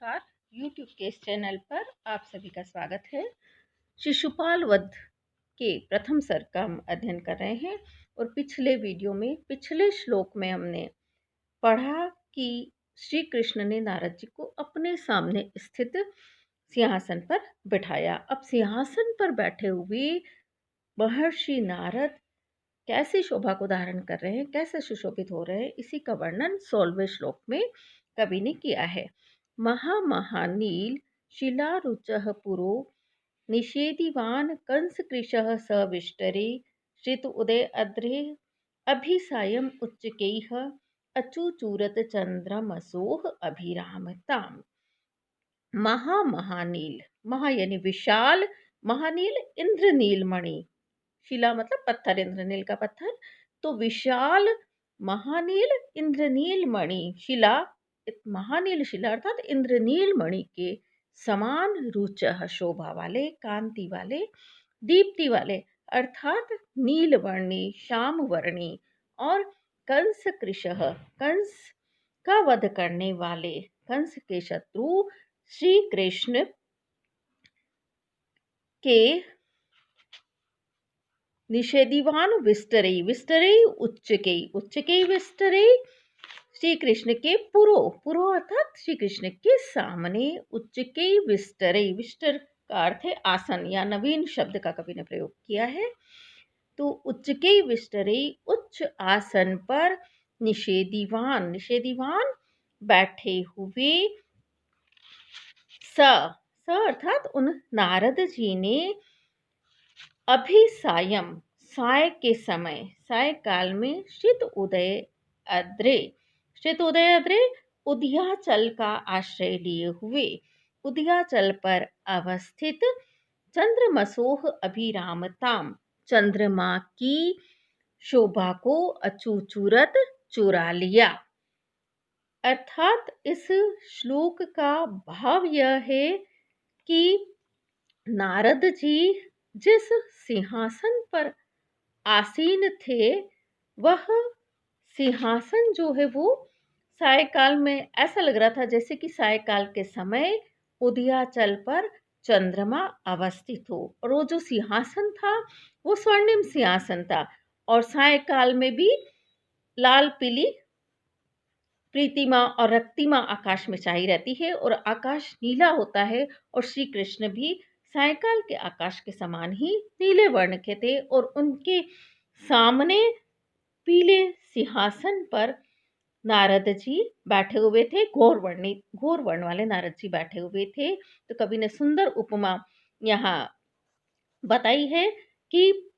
नमस्कार। YouTube के इस चैनल पर आप सभी का स्वागत है। शिशुपाल वध के प्रथम सर्ग का हम अध्ययन कर रहे हैं और पिछले श्लोक में हमने पढ़ा कि श्री कृष्ण ने नारद जी को अपने सामने स्थित सिंहासन पर बिठाया। अब सिंहासन पर बैठे हुए महर्षि नारद कैसी शोभा को धारण कर रहे हैं, कैसे सुशोभित हो रहे हैं, इसी का वर्णन 16वें श्लोक में कवि ने किया है। महामहानील शिलारुचः पुरो निषेदिवान कंसकृशः सविष्टरे श्रित उदय अद्रे अभिसायम उच्चकैः अचुचूरत चंद्रमसोह अभिरामताम। महामहानील, महा यानी विशाल, महानील इंद्रनील मणि, शिला मतलब पत्थर, इंद्रनील का पत्थर, तो विशाल महानील इंद्रनील मणि शिला, महानील शिला अर्थात इंद्रनील मणि के समान रुचः शोभा वाले, कांति वाले, दीप्ति वाले अर्थात नीलवर्णी, श्यामवर्णी और कंस कृशः, कंस का वध करने वाले, कंस के शत्रु श्री कृष्ण के निषेधिवान विस्तरे, विस्तरे उच्चके, उच्चके विस्तरे श्री कृष्ण के पुरो अर्थात श्री कृष्ण के सामने, उच्चके विस्तरे, विस्तर का अर्थ है आसन या नवीन शब्द का कवि ने प्रयोग किया है। तो उच्चके विस्तरे, उच्च आसन पर निषेधिवान, निषेधिवान बैठे हुए स अर्थात उन नारद जी ने अभिसायम, साय के समय, साय काल में श्रित उदय अद्रे, श्रित उदय अद्रे उदयाचल का आश्रय लिए हुए, उदयाचल पर अवस्थित चंद्रमसोह अभिरामताम, चंद्रमा की शोभा को अचूचूरत चुरा लिया। अर्थात इस श्लोक का भाव यह है कि नारद जी जिस सिंहासन पर आसीन थे, वह सिंहासन जो है वो सायकाल में ऐसा लग रहा था जैसे कि सायकाल के समय उदयाचल पर चंद्रमा अवस्थित हो, और वो जो सिंहासन था वो स्वर्णिम सिंहासन था, और सायकाल में भी लाल पीली प्रीतिमा और रक्तिमा आकाश में छाई रहती है और आकाश नीला होता है, और श्री कृष्ण भी सायकाल के आकाश के समान ही नीले वर्ण के थे, और उनके सामने पीले सिंहासन पर नारद जी बैठे हुए थे, घोर वर्ण वाले नारद जी बैठे हुए थे। तो कवि ने सुंदर उपमा यहाँ बताई है कि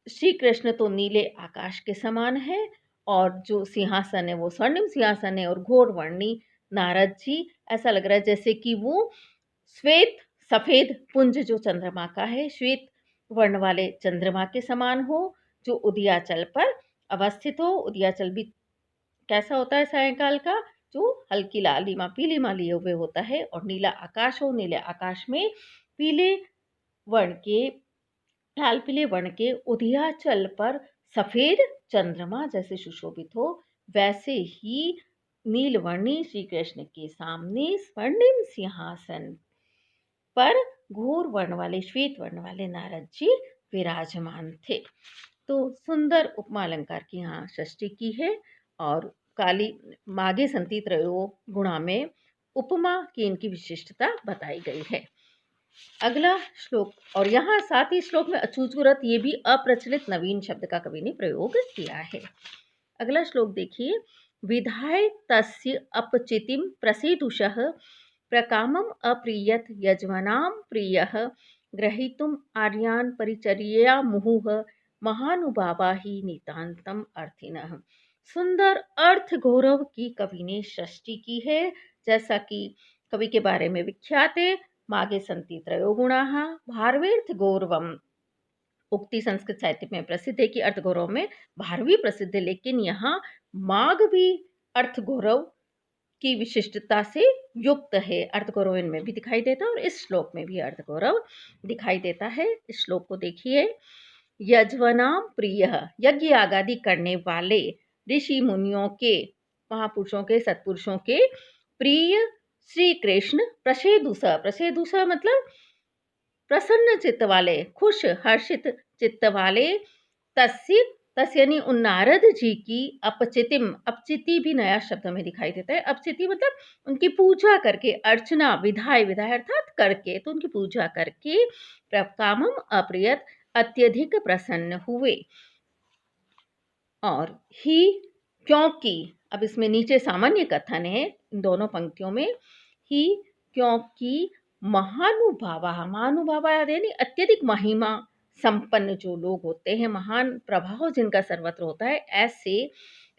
श्री कृष्ण तो नीले आकाश के समान है, और जो सिंहासन है वो स्वर्णिम सिंहासन है, और घोर वर्णी नारद जी ऐसा लग रहा है जैसे कि वो श्वेत सफेद पुंज जो चंद्रमा का है, श्वेत वर्ण वाले चंद्रमा के समान हो, जो उदयाचल पर अवस्थित हो। उदयाचल भी कैसा होता है सायंकाल का, जो हल्की लालिमा पीलीमा लिए हुए होता है, और नीला आकाश हो, नीले आकाश में पीले वर्ण के, लाल पीले वर्ण के उदयाचल पर सफेद चंद्रमा जैसे सुशोभित हो, वैसे ही नीलवर्णी श्री कृष्ण के सामने स्वर्णिम सिंहासन पर घोर वर्ण वाले, श्वेत वर्ण वाले नारद जी विराजमान थे। तो सुंदर उपमा अलंकार की यहाँ सृष्टि की है, और काली मागे संति त्रयो गुणा में उपमा की इनकी विशिष्टता बताई गई है। अगला श्लोक, और यहाँ साथ ही श्लोक में अचूचूरत, ये भी अप्रचलित नवीन शब्द का कवि ने प्रयोग किया है। अगला श्लोक देखिए। विधाय तस्य अपचितिम प्रसीदुषः प्रकामम अप्रियत यजमानां प्रियः ग्रहीतुम आर्यान परिचर्या मुहुः महानुभावा ही नितांतम अर्थिनः। सुंदर अर्थ गौरव की कवि ने सृष्टि की है। जैसा कि कवि के बारे में विख्यात है, मागे संति त्रयो गुणाः भारवेर्थ गौरवम, उक्ति संस्कृत साहित्य में प्रसिद्ध है कि अर्थ गौरव में भारवी प्रसिद्ध है, लेकिन यहाँ माग भी अर्थ गौरव की विशिष्टता से युक्त है। अर्थ गौरव इनमें भी दिखाई देता है, और इस श्लोक में भी अर्थ गौरव दिखाई देता है। इस श्लोक को देखिए। यज्वनाम प्रिय, यज्ञ आगादि करने वाले ऋषि मुनियों के, महापुरुषों के, सत्पुरुषों के प्रिय श्री कृष्ण प्रसेदुस, प्रसेदुस मतलब प्रसन्न चित्त वाले, खुश हर्षित चित्त वाले, तस्य तस्य यानी उन नारद जी की अपचितिम, अपचिति भी नया शब्द हमें दिखाई देता है। अपचिति मतलब उनकी पूजा करके, अर्चना, विधाय, विधाय अर्थात करके, तो उनकी पूजा करके प्रकामम अप्रियत अत्यधिक प्रसन्न हुए। और ही क्योंकि, अब इसमें नीचे सामान्य कथन है इन दोनों पंक्तियों में, ही क्योंकि महानुभावा, महानुभावा यानी अत्यधिक महिमा संपन्न जो लोग होते हैं, महान प्रभाव जिनका सर्वत्र होता है, ऐसे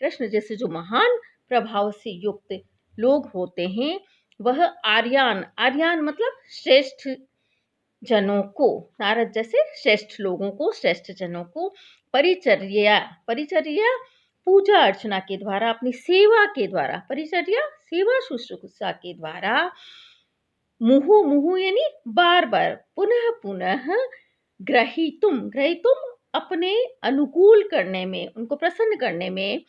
कृष्ण जैसे जो महान प्रभाव से युक्त लोग होते हैं, वह आर्यान, आर्यान मतलब श्रेष्ठ जनों को, नारद जैसे श्रेष्ठ लोगों को, श्रेष्ठ जनों को परिचर्या, परिचर्या पूजा अर्चना के द्वारा, अपनी सेवा के द्वारा, परिचर्या सेवा शुश्रूषा के द्वारा, मुहु, मुहु यानी बार बार, पुनः पुनः, ग्रहीतुम, ग्रहीतुम अपने अनुकूल करने में, उनको प्रसन्न करने में,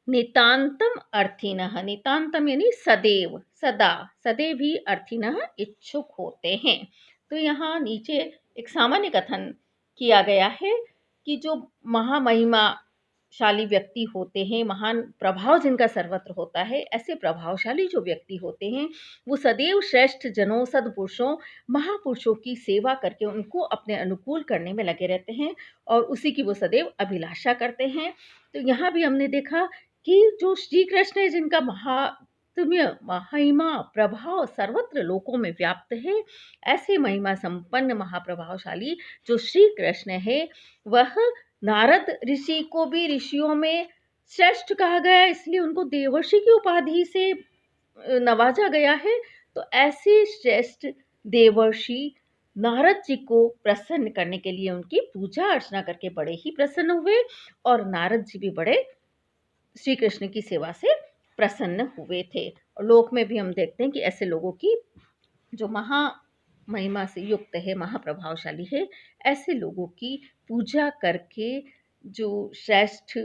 नितांतम अर्थिनः, नितांतम यानी सदैव, सदा, सदैव ही अर्थिनः इच्छुक होते हैं। तो यहाँ नीचे एक सामान्य कथन किया गया है कि जो महामहिमाशाली व्यक्ति होते हैं, महान प्रभाव जिनका सर्वत्र होता है, ऐसे प्रभावशाली जो व्यक्ति होते हैं, वो सदैव श्रेष्ठ जनों, सद्पुरुषों, महापुरुषों की सेवा करके उनको अपने अनुकूल करने में लगे रहते हैं और उसी की वो सदैव अभिलाषा करते हैं। तो यहाँ भी हमने देखा कि जो श्री कृष्ण है, जिनका महात्म्य, महिमा, प्रभाव सर्वत्र लोकों में व्याप्त है, ऐसे महिमा संपन्न महाप्रभावशाली जो श्री कृष्ण है, वह नारद ऋषि को भी ऋषियों में श्रेष्ठ कहा गया, इसलिए उनको देवर्षि की उपाधि से नवाजा गया है। तो ऐसे श्रेष्ठ देवर्षि नारद जी को प्रसन्न करने के लिए उनकी पूजा अर्चना करके बड़े ही प्रसन्न हुए और नारद जी भी बड़े श्री कृष्ण की सेवा से प्रसन्न हुए थे। और लोक में भी हम देखते हैं कि ऐसे लोगों की जो महा महिमा से युक्त है, महाप्रभावशाली है, ऐसे लोगों की पूजा करके जो श्रेष्ठ,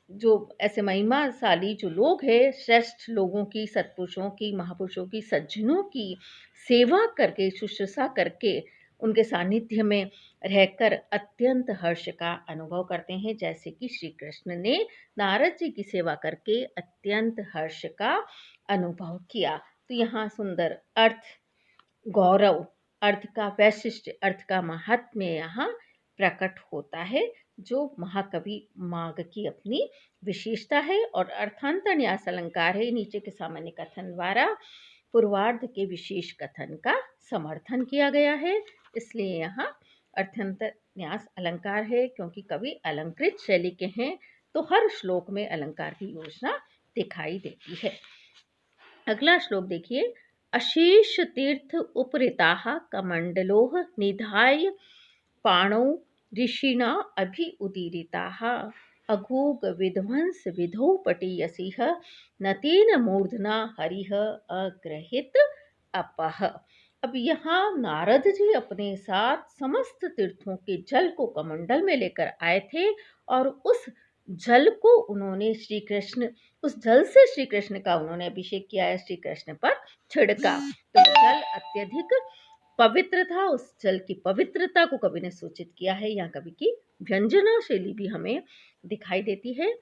जो ऐसे महिमाशाली जो लोग हैं, श्रेष्ठ लोगों की, सत्पुरुषों की, महापुरुषों की, सज्जनों की सेवा करके, शुश्रूषा करके, उनके सानिध्य में रहकर अत्यंत हर्ष का अनुभव करते हैं, जैसे कि श्री कृष्ण ने नारद जी की सेवा करके अत्यंत हर्ष का अनुभव किया। तो यहाँ सुंदर अर्थ, गौरव, अर्थ का वैशिष्ट, अर्थ का महात्म्य यहाँ प्रकट होता है, जो महाकवि माघ की अपनी विशेषता है। और अर्थांतर न्यास अलंकार है, नीचे के सामान्य कथन द्वारा पूर्वार्ध के विशेष कथन का समर्थन किया गया है, इसलिए यहाँ अर्थांतर न्यास अलंकार है, क्योंकि कवि अलंकृत शैली के हैं, तो हर श्लोक में अलंकार की योजना दिखाई देती है। अगला श्लोक देखिए, अशेष तीर्थ उपरिताः कमंडलोः निधाय पाणौ ऋषिणा अभि उदीरिताः अघोग विध्वंस विधौ पटीयसिः न तेन मूर्धना हरिः अग्रहित अपः। अब यहाँ नारद जी अपने साथ समस्त तीर्थों के जल को कमंडल में लेकर आए थे और उस जल को उन्होंने श्री कृष्ण, उस जल से श्री कृष्ण का उन्होंने अभिषेक किया है, श्री कृष्ण पर छिड़का। तो जल अत्यधिक पवित्र था, उस जल की पवित्रता को कवि ने सूचित किया है। यहाँ कवि की व्यंजना शैली भी हमें दिखाई देती है।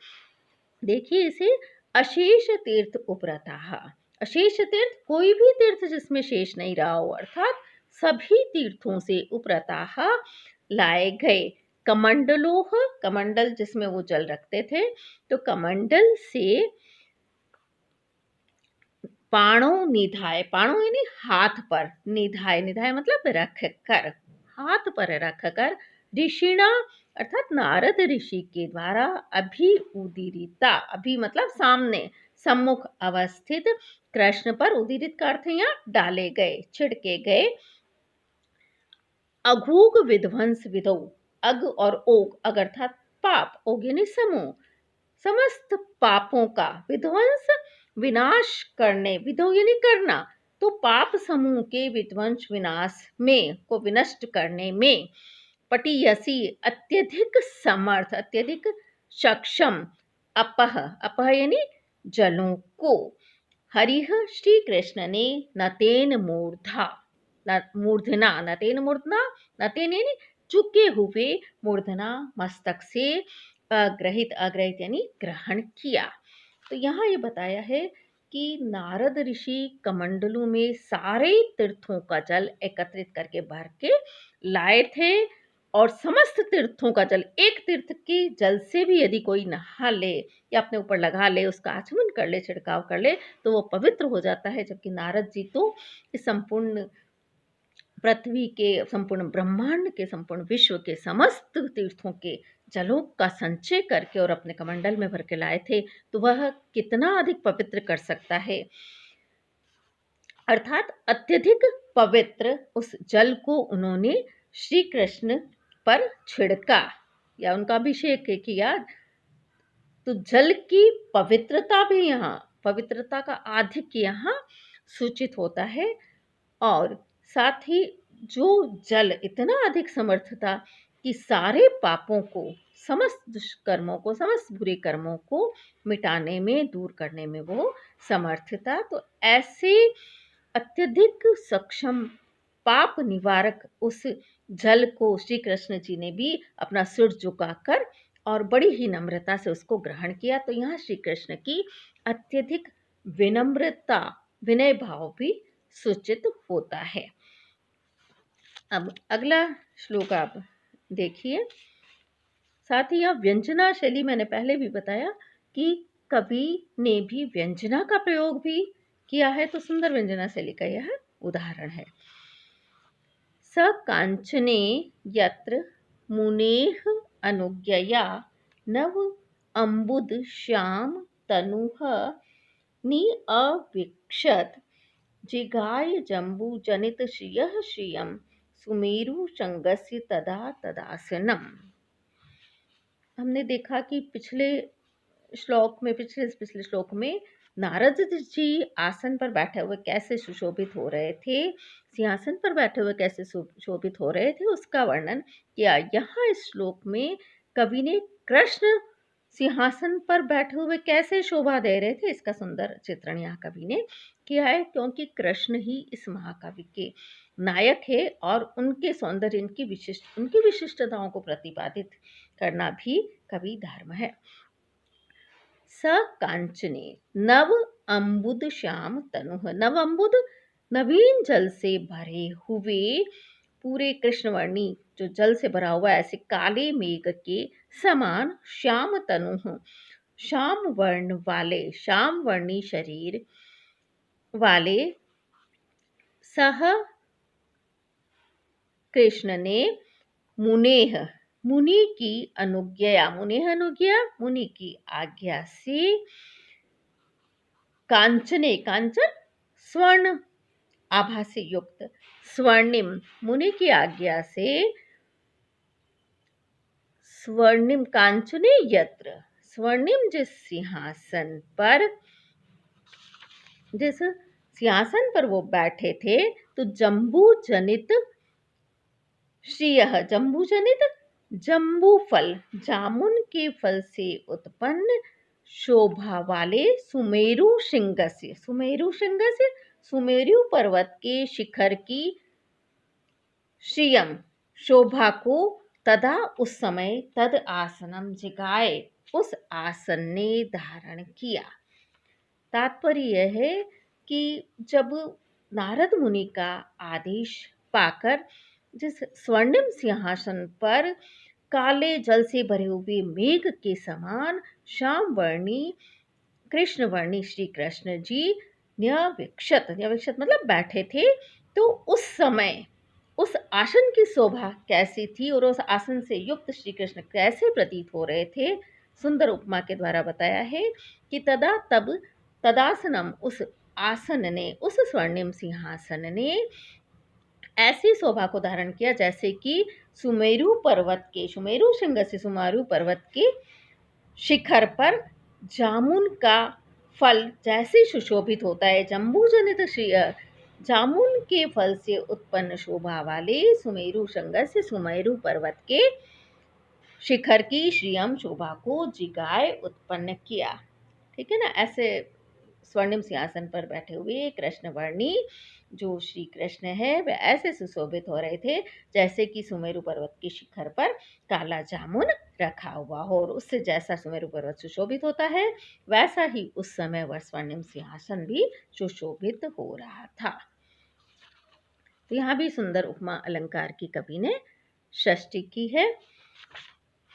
देखिए इसे, अशेष तीर्थ उपरताः, अशेष तीर्थ कोई भी तीर्थ जिसमें शेष नहीं रहा हो, अर्थात सभी तीर्थों से उपरताः लाए गए, कमंडलोह, कमंडल जिसमें वो जल रखते थे, तो कमंडल से पाणो निधाय, पाणो यानी हाथ पर, निधाय, निधाय मतलब रख कर, हाथ पर रख कर, ऋषिणा अर्थात नारद ऋषि के द्वारा अभि उदीरिता, अभि मतलब सामने, सम्मुख अवस्थित कृष्ण पर, उदीरित का अर्थ यहाँ डाले गए, छिड़के गए, अघोग विध्वंस विधौ, अग और ओग, अग अर्थात पाप, ओग यानी समूह, समस्त पापों का विध्वंस विनाश करने, विधौ यानी करना, तो पाप समूह के विध्वंस विनाश में, को विनष्ट करने में, पटीयसी अत्यधिक समर्थ, अत्यधिक सक्षम, अपह, अपह यानी जलों को, हरिः श्रीकृष्णने नतेन नतेन यानी झुके हुए, मूर्धना मस्तक से, अग्रहित यानी ग्रहण किया। तो यहाँ ये बताया है कि नारद ऋषि कमंडलू में सारे तीर्थों का जल एकत्रित करके भर के लाए थे, और समस्त तीर्थों का जल, एक तीर्थ के जल से भी यदि कोई नहा ले या अपने ऊपर लगा ले, उसका आचमन कर ले, छिड़काव कर ले, तो वो पवित्र हो जाता है। जबकि नारद जी तो इस संपूर्ण पृथ्वी के, संपूर्ण ब्रह्मांड के, संपूर्ण विश्व के समस्त तीर्थों के जलों का संचय करके और अपने कमंडल में भर के लाए थे, तो वह कितना अधिक पवित्र कर सकता है। अर्थात अत्यधिक पवित्र उस जल को उन्होंने श्री कृष्ण पर छिड़का या उनका अभिषेक किया। तो जल की पवित्रता भी यहाँ, पवित्रता का आधिक्य यहाँ सूचित होता है। और साथ ही जो जल इतना अधिक समर्थ था कि सारे पापों को, समस्त दुष्कर्मों को, समस्त बुरे कर्मों को मिटाने में, दूर करने में वो समर्थ था। तो ऐसे अत्यधिक सक्षम पाप निवारक उस जल को श्री कृष्ण जी ने भी अपना सिर झुकाकर और बड़ी ही नम्रता से उसको ग्रहण किया। तो यहाँ श्री कृष्ण की अत्यधिक विनम्रता, विनय भाव भी सूचित होता है। अब अगला श्लोक आप देखिए। साथ ही यह व्यंजना शैली, मैंने पहले भी बताया कि कवि ने भी व्यंजना का प्रयोग भी किया है, तो सुंदर व्यंजना शैली का यह उदाहरण है। स कांचने यत्र मुनेः अनुज्ञया नव अम्बुद श्याम तनुः निअविक्षत जिगाय जम्बू जनित श्रियः श्रियं सुमेरु शृंगस्य तदा तदासनम। हमने देखा कि पिछले श्लोक में नारद जी आसन पर बैठे हुए कैसे सुशोभित हो रहे थे, सिंहासन पर बैठे हुए कैसे सुशोभित हो रहे थे, उसका वर्णन किया। यहाँ इस श्लोक में कवि ने कृष्ण सिंहासन पर बैठे हुए कैसे शोभा दे रहे थे, इसका सुंदर चित्रण यहाँ कवि ने किया है। क्योंकि कृष्ण ही इस महाकाव्य के नायक है और उनके सौंदर्य, उनकी विशिष्टताओं को प्रतिपादित करना भी कवि धर्म है। स कांचने नव अम्बुद श्याम तनुः, नव अम्बुद नवीन जल से भरे हुए, पूरे कृष्णवर्णी जो जल से भरा हुआ ऐसे काले मेघ के समान, श्याम तनुः श्याम वर्ण वाले, श्याम वर्णी शरीर वाले, सह कृष्ण ने मुनेह, मुनि की अनुज्ञया, मुनेह अनुज्ञा, मुनि की आज्ञा से, कांचने, कांचन स्वर्ण आभा से युक्त, स्वर्णिम मुनि की आज्ञा से, स्वर्णिम कांचने यत्र, स्वर्णिम जिस सिंहासन पर, जिस सिंहासन पर वो बैठे थे, तो जम्बू जनित श्रियः, जम्बू जनित जम्बू फल, जामुन के फल से उत्पन्न शोभा वाले, सुमेरु श्रृंगस्य, सुमेरु श्रृंगस्य सुमेरु पर्वत के शिखर की, श्रियम शोभा को, तदा उस समय, तद आसनम जिगाए उस आसन ने धारण किया। तात्पर्य यह है कि जब नारद मुनि का आदेश पाकर जिस स्वर्णिम सिंहासन पर काले जल से भरे हुए मेघ के समान श्याम वर्णी, कृष्ण वर्णी श्री कृष्ण जी न्यविक्षत, न्यविक्षत मतलब बैठे थे, तो उस समय उस आसन की शोभा कैसी थी और उस आसन से युक्त श्री कृष्ण कैसे प्रतीत हो रहे थे, सुंदर उपमा के द्वारा बताया है कि तदा तब तदासनम, उस आसन ने, उस स्वर्णिम सिंहासन ने ऐसी शोभा को धारण किया जैसे कि सुमेरु पर्वत के, सुमेरु श्रृंग से सुमेरु पर्वत के शिखर पर जामुन का फल जैसे सुशोभित होता है, जम्बू जनित जामुन के फल से उत्पन्न शोभा वाले सुमेरु श्रृंग से सुमेरु पर्वत के शिखर की श्रियम शोभा को जिगाए उत्पन्न किया। ठीक है ना, ऐसे स्वर्णिम सिंहासन पर बैठे हुए कृष्णवर्णी जो श्री कृष्ण है वह ऐसे सुशोभित हो रहे थे जैसे कि सुमेरु पर्वत के शिखर पर काला जामुन रखा हुआ हो, और उससे जैसा सुमेरु पर्वत सुशोभित होता है वैसा ही उस समय वह स्वर्णिम सिंहासन भी सुशोभित हो रहा था। तो यहाँ भी सुंदर उपमा अलंकार की कवि ने सृष्टि की है।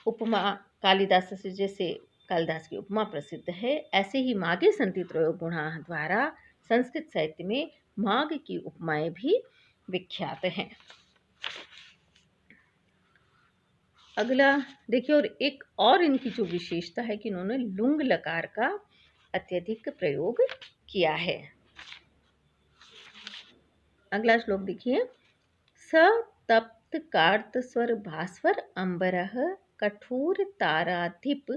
उपमा कालिदास से जैसे कालिदास की उपमा प्रसिद्ध है, ऐसे ही माघे सन्ति त्रयोगुणा द्वारा संस्कृत साहित्य में माघ की उपमाएं भी विख्यात हैं। अगला देखिए, और एक और इनकी जो विशेषता है कि इन्होंने लुंग लकार का अत्यधिक प्रयोग किया है। अगला श्लोक देखिए, स तप्त कार्त स्वर भास्वर अंबरः कठोर ताराधिप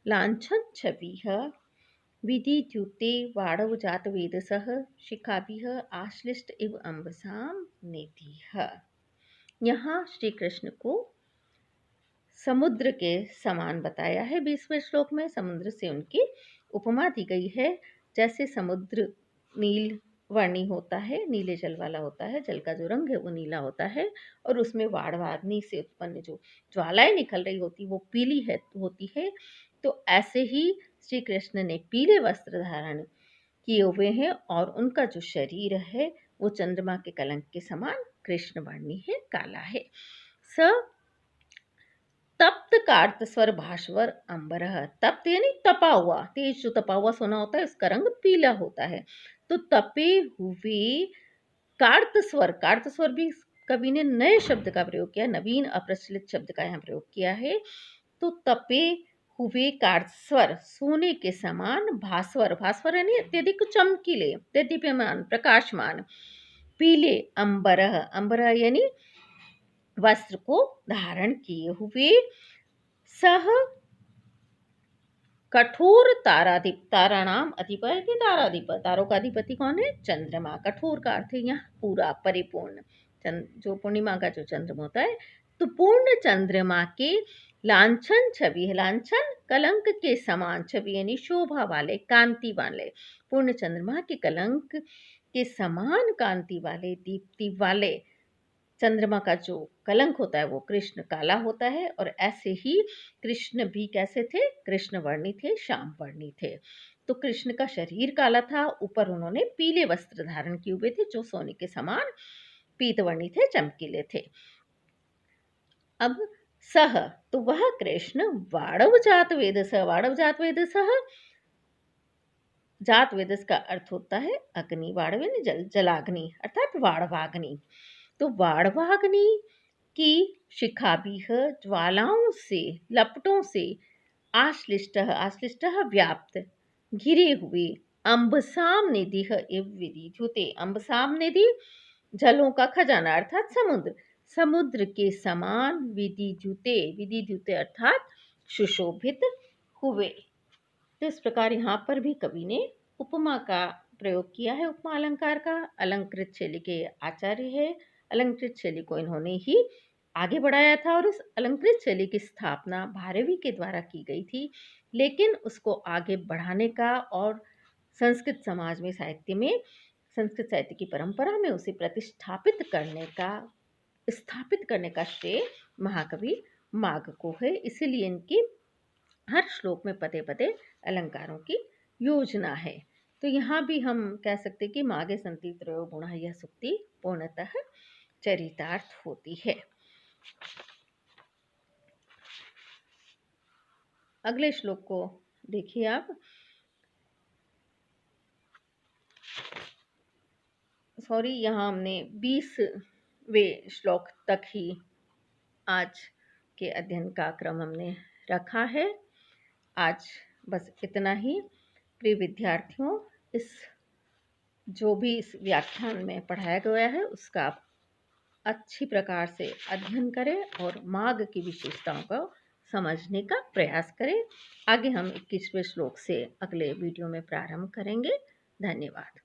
लांछन छविः विदित्युते वाड़व जात वेदसः शिखाभिः आश्लिष्ट इव अंबसां निधिः। यहाँ श्री कृष्ण को समुद्र के समान बताया है। 20वें श्लोक में समुद्र से उनकी उपमा दी गई है। जैसे समुद्र नील वर्णी होता है, नीले जल वाला होता है, जल का जो रंग है वो नीला होता है, और उसमें वाड़वाग्नि से उत्पन्न जो ज्वालाएं निकल रही होती वो पीली होती है। तो ऐसे ही श्री कृष्ण ने पीले वस्त्र धारण किए हुए हैं और उनका जो शरीर है वो चंद्रमा के कलंक के समान कृष्ण वर्णी है, काला है। स तप्त कार्त स्वर भास्वर अंबरः, तप्त यानी तपा हुआ, तेज जो तपा हुआ सोना होता है उसका रंग पीला होता है। तो तपे हुए कार्त स्वर भी कवि ने नए शब्द का प्रयोग किया, नवीन अप्रचलित शब्द का यहाँ प्रयोग किया है। तो तपे हुए कार्त स्वर सोने के समान भास्वर, भास्वर यानी अत्यधिक चमकीले, देदीप्यमान, प्रकाशमान, पीले, अंबरः, अंबरः यानी वस्त्र को धारण किए हुए, सह कठोर ताराधिप, तारा नाम अधिपति, ताराधिप, तारों का अधिपति कौन है? चंद्रमा। कठोर का अर्थ है यहाँ पूरा, परिपूर्ण, जो पूर्णिमा का जो चंद्रमा होता है, तो पूर्ण चंद्रमा के लांछन छवि है, लांछन कलंक के समान, छवि यानी शोभा वाले, कांति वाले, पूर्ण चंद्रमा के कलंक के समान कांति वाले, दीप्ति वाले चंद्रमा का जो कलंक होता है वो कृष्ण काला होता है, और ऐसे ही कृष्ण भी कैसे थे? कृष्ण वर्णी थे, श्याम वर्णी थे। तो कृष्ण का शरीर काला था, ऊपर उन्होंने पीले वस्त्र धारण किए हुए थे जो सोने के समान पीतवर्णी थे, चमकीले थे। अब सह, तो वह कृष्ण वाड़व जात वेदसः, वाड़व जात वेदसः, जात वेदस का अर्थ होता है अग्नि, वाड़व यानी जल, जलाग्नि अर्थात वाड़वाग्नि। तो वाड़वाग्नि की शिखाभिः, ज्वालाओं से, लपटों से, आश्लिष्टः, आश्लिष्टः व्याप्त, घिरे हुए, अम्बसाम निधिः इव विदिधुते, अम्बसाम निधि जलों का खजाना अर्थात समुद्र, समुद्र के समान विदिधुते, विदिधुते अर्थात सुशोभित हुए। तो इस प्रकार यहाँ पर भी कवि ने उपमा का प्रयोग किया है, उपमा अलंकार का। अलंकृत शैली के आचार्य है, अलंकृत शैली को इन्होंने ही आगे बढ़ाया था, और इस अलंकृत शैली की स्थापना भारवी के द्वारा की गई थी, लेकिन उसको आगे बढ़ाने का और संस्कृत समाज में, साहित्य में, संस्कृत साहित्य की परंपरा में उसे प्रतिष्ठापित करने का, स्थापित करने का श्रेय महाकवि माघ को है। इसीलिए इनकी हर श्लोक में पदे पदे अलंकारों की योजना है। तो यहाँ भी हम कह सकते कि माघे सन्ति त्रयोगुणा यह सूक्ति पूर्णतः चरितार्थ होती है। अगले श्लोक को देखिए आप। सॉरी, यहाँ हमने 20वें श्लोक तक ही आज के अध्ययन का क्रम हमने रखा है। आज बस इतना ही। प्रिय विद्यार्थियों, इस जो भी इस व्याख्यान में पढ़ाया गया है उसका आप अच्छी प्रकार से अध्ययन करें और माघ की विशेषताओं को समझने का प्रयास करें। आगे हम 21वें श्लोक से अगले वीडियो में प्रारंभ करेंगे। धन्यवाद।